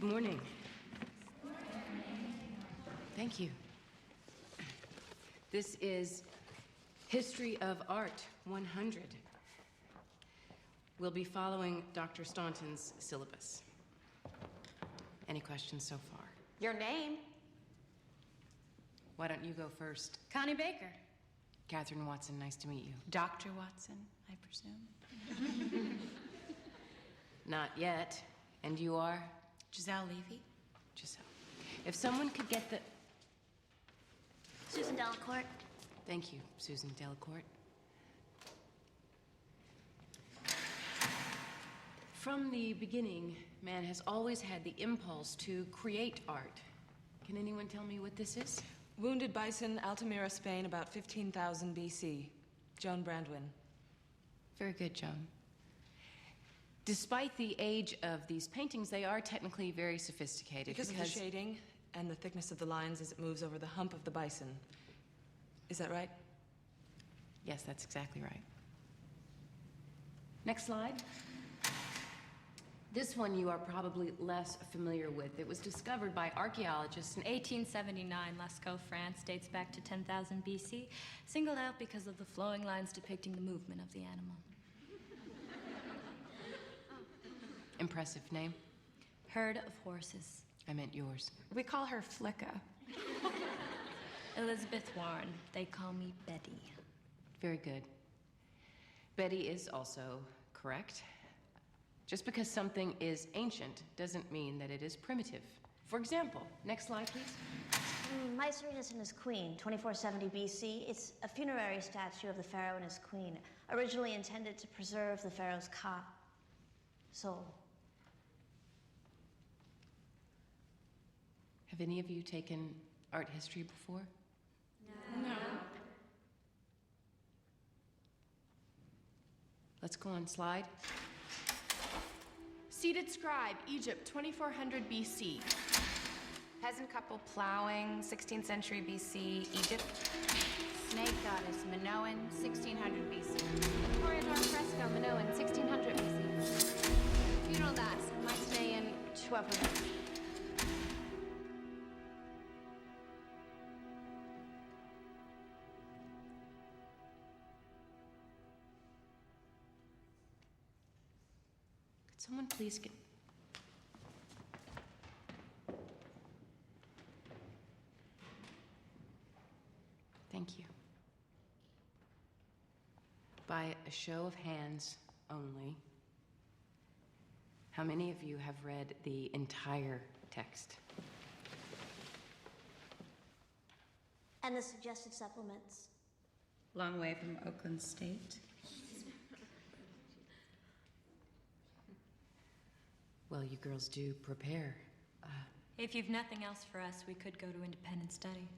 morning. Thank you. This is History of Art 100. We'll be following Dr. Staunton's syllabus. Any questions so far? Your name? Why don't you go first? Connie Baker. Catherine Watson, nice to meet you. Dr. Watson, I presume. Not yet. And you are? Giselle Levy. Giselle. If someone could get the... Susan Delacourt. Thank you, Susan Delacourt. From the beginning, man has always had the impulse to create art. Can anyone tell me what this is? Wounded Bison, Altamira, Spain, about 15,000 BC. Joan Brandwin. Very good, Joan. Despite the age of these paintings, they are technically very sophisticated. Because of the shading and the thickness of the lines as it moves over the hump of the bison. Is that right? Yes, that's exactly right. Next slide. This one you are probably less familiar with. It was discovered by archaeologists in 1879, Lascaux, France, dates back to 10,000 BC, singled out because of the flowing lines depicting the movement of the animal. Impressive name. Herd of horses. I meant yours. We call her Flicka. Elizabeth Warren. They call me Betty. Very good. Betty is also correct. Just because something is ancient doesn't mean that it is primitive. For example, next slide, please. My Serenus and his queen, 2470 BC. It's a funerary statue of the pharaoh and his queen, originally intended to preserve the pharaoh's soul. Have any of you taken art history before? No. Let's go on slide. Seated scribe, Egypt, 2400 BC. Peasant couple plowing, 16th century BC, Egypt. Snake goddess, Minoan, 1600 BC. Victorian door fresco, Minoan, 1600 BC. Funeral mass, Mycenaean, 1200. Could someone please get... Thank you. By a show of hands only, how many of you have read the entire text? And the suggested supplements. Long way from Oakland State. Well, you girls do prepare. If you've nothing else for us, we could go to independent study.